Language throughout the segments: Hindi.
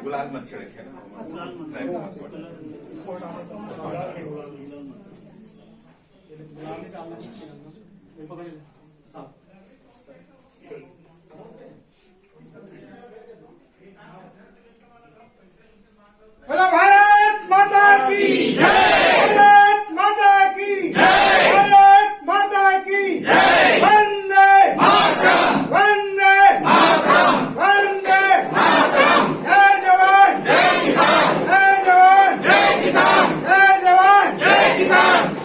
गुलाल मत छिड़के बोलो भारत माता की जय, भारत माता की जय, भारत माता की जय। वंदे मातरम, वंदे मातरम, वंदे मातरम। जय जवान जय किसान, जय जवान जय किसान, जय जवान जय किसान।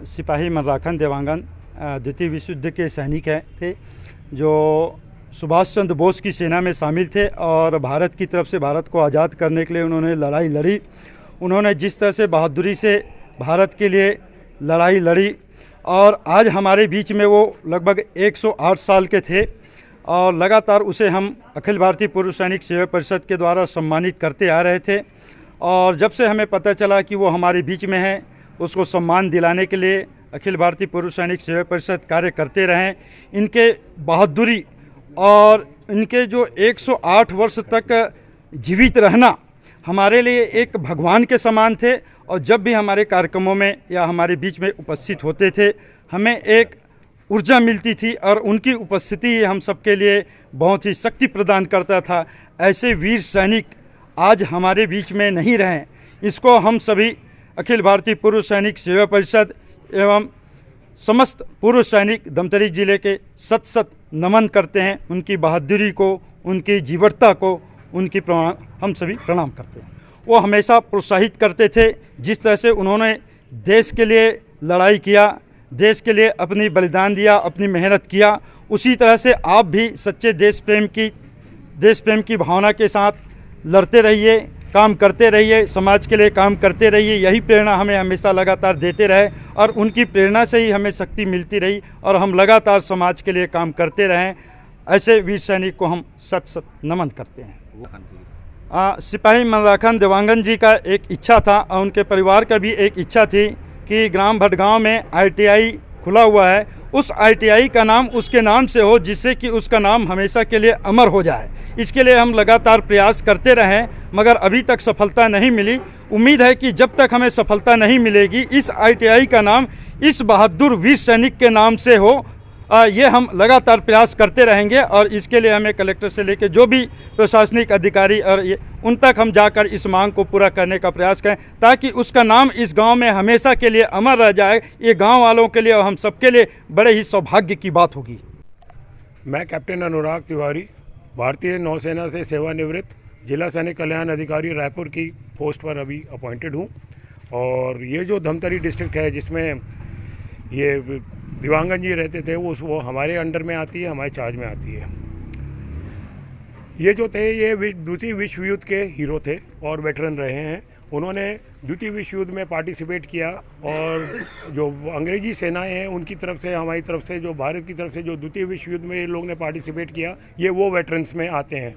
सिपाही मर्राखन देवांगन द्वितीय विश्व युद्ध के सैनिक थे जो सुभाष चंद्र बोस की सेना में शामिल थे और भारत की तरफ से भारत को आज़ाद करने के लिए उन्होंने लड़ाई लड़ी। उन्होंने जिस तरह से बहादुरी से भारत के लिए लड़ाई लड़ी और आज हमारे बीच में वो लगभग 108 साल के थे और लगातार उसे हम अखिल भारतीय पूर्व सैनिक सेवा परिषद के द्वारा सम्मानित करते आ रहे थे। और जब से हमें पता चला कि वो हमारे बीच में है, उसको सम्मान दिलाने के लिए अखिल भारतीय पूर्व सैनिक सेवा परिषद कार्य करते रहें। इनके बहादुरी और इनके जो 108 वर्ष तक जीवित रहना हमारे लिए एक भगवान के समान थे। और जब भी हमारे कार्यक्रमों में या हमारे बीच में उपस्थित होते थे, हमें एक ऊर्जा मिलती थी और उनकी उपस्थिति ही हम सबके लिए बहुत ही शक्ति प्रदान करता था। ऐसे वीर सैनिक आज हमारे बीच में नहीं रहे। इसको हम सभी अखिल भारतीय पूर्व सैनिक सेवा परिषद एवं समस्त पूर्व सैनिक धमतरी जिले के शत शत नमन करते हैं। उनकी बहादुरी को, उनकी जीवटता को, उनकी हम सभी प्रणाम करते हैं। वो हमेशा प्रोत्साहित करते थे। जिस तरह से उन्होंने देश के लिए लड़ाई किया, देश के लिए अपनी बलिदान दिया, अपनी मेहनत किया, उसी तरह से आप भी सच्चे देश प्रेम की भावना के साथ लड़ते रहिए, काम करते रहिए, समाज के लिए काम करते रहिए। यही प्रेरणा हमें हमेशा लगातार देते रहे और उनकी प्रेरणा से ही हमें शक्ति मिलती रही और हम लगातार समाज के लिए काम करते रहें। ऐसे वीर सैनिक को हम शत शत नमन करते हैं। सिपाही मर्राखन देवांगन जी का एक इच्छा था और उनके परिवार का भी एक इच्छा थी कि ग्राम भटगांव में ITI खुला हुआ है, उस ITI का नाम उसके नाम से हो, जिससे कि उसका नाम हमेशा के लिए अमर हो जाए। इसके लिए हम लगातार प्रयास करते रहें मगर अभी तक सफलता नहीं मिली। उम्मीद है कि जब तक हमें सफलता नहीं मिलेगी, इस ITI का नाम इस बहादुर वीर सैनिक के नाम से हो। ये हम लगातार प्रयास करते रहेंगे और इसके लिए हमें कलेक्टर से लेकर जो भी प्रशासनिक अधिकारी और उन तक हम जाकर इस मांग को पूरा करने का प्रयास करें ताकि उसका नाम इस गांव में हमेशा के लिए अमर रह जाए। ये गांव वालों के लिए और हम सबके लिए बड़े ही सौभाग्य की बात होगी। मैं कैप्टन अनुराग तिवारी, भारतीय नौसेना से सेवानिवृत्त जिला सैनिक कल्याण अधिकारी रायपुर की पोस्ट पर अभी अपॉइंटेड हूँ। और ये जो धमतरी डिस्ट्रिक्ट है जिसमें ये दिवांगन जी रहते थे वो हमारे अंडर में आती है, हमारे चार्ज में आती है। ये जो थे ये द्वितीय विश्व युद्ध के हीरो थे और वेटरन रहे हैं। उन्होंने द्वितीय विश्व युद्ध में पार्टिसिपेट किया और जो अंग्रेजी सेनाएं हैं उनकी तरफ से, हमारी तरफ से, जो भारत की तरफ से जो द्वितीय विश्व युद्ध में ये लोग ने पार्टिसिपेट किया, ये वो वेटरन्स में आते हैं।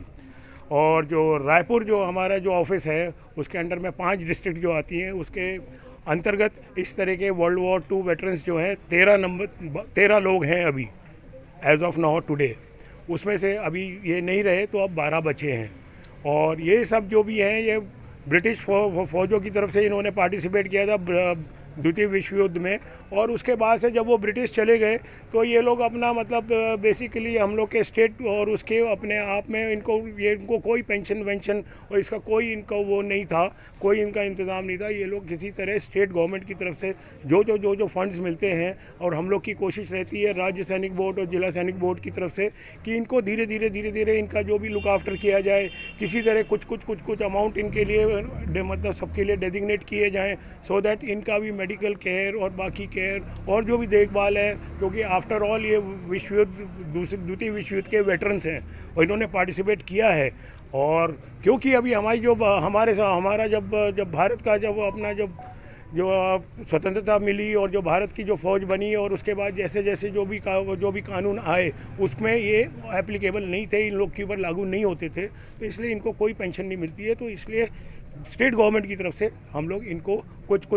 और जो रायपुर जो हमारा जो ऑफिस है उसके अंडर में 5 डिस्ट्रिक्ट जो आती हैं उसके अंतर्गत इस तरह के वर्ल्ड वॉर 2 वेटरन्स जो हैं 13 लोग हैं अभी एज ऑफ नाउ टुडे, उसमें से अभी ये नहीं रहे तो अब 12 बचे हैं। और ये सब जो भी हैं ये ब्रिटिश फौजों की तरफ से इन्होंने पार्टिसिपेट किया था द्वितीय विश्व युद्ध में, और उसके बाद से जब वो ब्रिटिश चले गए तो ये लोग अपना मतलब बेसिकली हम लोग के स्टेट और उसके अपने आप में इनको कोई पेंशन वेंशन और इसका कोई इनका वो नहीं था, कोई इनका इंतज़ाम नहीं था। ये लोग किसी तरह स्टेट गवर्नमेंट की तरफ से जो फंड्स मिलते हैं, और हम लोग की कोशिश रहती है राज्य सैनिक बोर्ड और जिला सैनिक बोर्ड की तरफ से कि इनको धीरे धीरे इनका जो भी लुक आफ्टर किया जाए, किसी तरह कुछ अमाउंट इनके लिए मतलब सबके लिए डेजिग्नेट किए जाएँ, सो दैट इनका भी मेडिकल केयर और बाकी केयर और जो भी देखभाल है, क्योंकि आफ्टर ऑल ये द्वितीय विश्व युद्ध के वेटरन्स हैं और इन्होंने पार्टिसिपेट किया है। और क्योंकि अभी हमारी हमारा जब भारत का जो स्वतंत्रता मिली और जो भारत की जो फौज बनी और उसके बाद जैसे जो भी कानून आए उसमें ये एप्लीकेबल नहीं थे, इन लोग के ऊपर लागू नहीं होते थे, तो इसलिए इनको कोई पेंशन नहीं मिलती है। तो इसलिए स्टेट गवर्नमेंट की तरफ से हम लोग इनको कुछ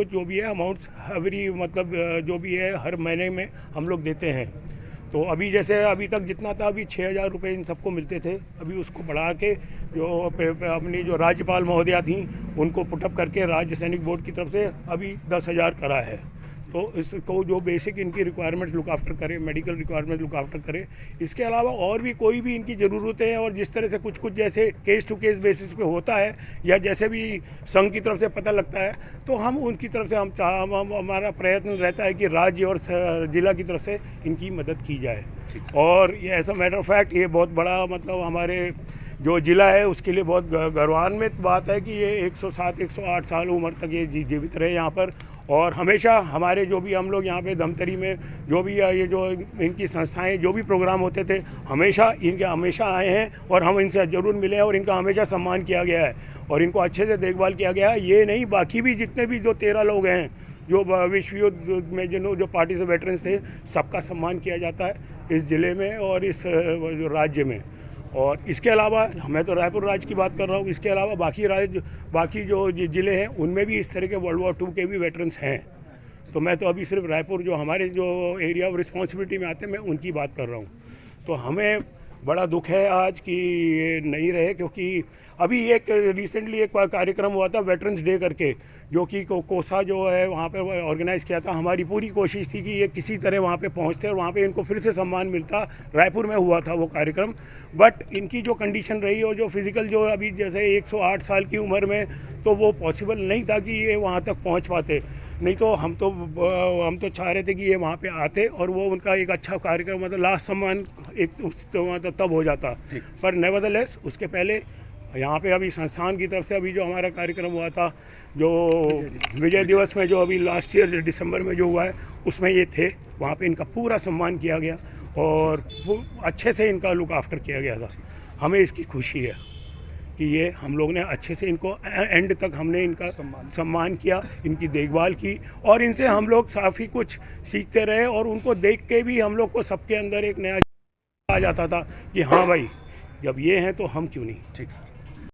जो भी है अमाउंट्स एवरी मतलब जो भी है हर महीने में हम लोग देते हैं। तो अभी तक जितना था अभी 6,000 रुपये इन सबको मिलते थे, अभी उसको बढ़ा के जो अपनी जो राज्यपाल महोदया थी उनको पुटअप करके राज्य सैनिक बोर्ड की तरफ से अभी 10,000 करा है। तो इसको जो बेसिक इनकी रिक्वायरमेंट्स लुक आफ्टर करे, मेडिकल रिक्वायरमेंट लुक आफ्टर करे, इसके अलावा और भी कोई भी इनकी ज़रूरतें हैं। और जिस तरह से कुछ जैसे केस टू केस बेसिस पे होता है या जैसे भी संघ की तरफ से पता लगता है तो हम उनकी तरफ से हमारा प्रयत्न रहता है कि राज्य और जिला की तरफ से इनकी मदद की जाए। और ये as a matter of fact ये बहुत बड़ा मतलब हमारे जो ज़िला है उसके लिए बहुत गौरवान्वित बात है कि ये 107-108 साल उम्र तक ये जीवित रहे यहाँ पर। और हमेशा हमारे जो भी हम लोग यहाँ पे धमतरी में जो भी ये जो इनकी संस्थाएं जो भी प्रोग्राम होते थे हमेशा आए हैं और हम इनसे ज़रूर मिले हैं और इनका हमेशा सम्मान किया गया है और इनको अच्छे से देखभाल किया गया है। ये नहीं, बाकी भी जितने भी जो 13 लोग हैं जो विश्व युद्ध में जो पार्टी से वेटरन्स थे सबका सम्मान किया जाता है इस ज़िले में और इस जो राज्य में। और इसके अलावा मैं तो रायपुर राज्य की बात कर रहा हूँ, इसके अलावा बाकी जो ज़िले हैं उनमें भी इस तरह के वर्ल्ड वॉर 2 के भी वेटरन्स हैं। तो मैं तो अभी सिर्फ रायपुर जो हमारे जो एरिया ऑफ रिस्पॉन्सिबिलिटी में आते हैं मैं उनकी बात कर रहा हूँ। तो हमें बड़ा दुख है आज कि ये नहीं रहे, क्योंकि अभी रिसेंटली एक कार्यक्रम हुआ था वेटरन्स डे करके, जो कि कोसा जो है वहाँ पे ऑर्गेनाइज़ किया था। हमारी पूरी कोशिश थी कि ये किसी तरह वहाँ पे पहुँचते और वहाँ पे इनको फिर से सम्मान मिलता। रायपुर में हुआ था वो कार्यक्रम, बट इनकी जो कंडीशन रही और जो फिज़िकल जो अभी जैसे 108 साल की उम्र में तो वो पॉसिबल नहीं था कि ये वहाँ तक पहुँच पाते। नहीं तो हम तो चाह रहे थे कि ये वहाँ पे आते और वो उनका एक अच्छा कार्यक्रम मतलब लास्ट सम्मान मतलब तब हो जाता। पर नेवरदलेस उसके पहले यहाँ पे अभी संस्थान की तरफ से अभी जो हमारा कार्यक्रम हुआ था जो विजय दिवस में जो अभी लास्ट ईयर दिसंबर में जो हुआ है उसमें ये थे, वहाँ पे इनका पूरा सम्मान किया गया और अच्छे से इनका लुक आफ्टर किया गया था। हमें इसकी खुशी है कि ये हम लोग ने अच्छे से इनको एंड तक हमने इनका सम्मान किया, इनकी देखभाल की और इनसे हम लोग काफ़ी कुछ सीखते रहे और उनको देख के भी हम लोग को सबके अंदर एक नया आ जाता था कि हाँ भाई जब ये हैं तो हम क्यों नहीं। ठीक सर।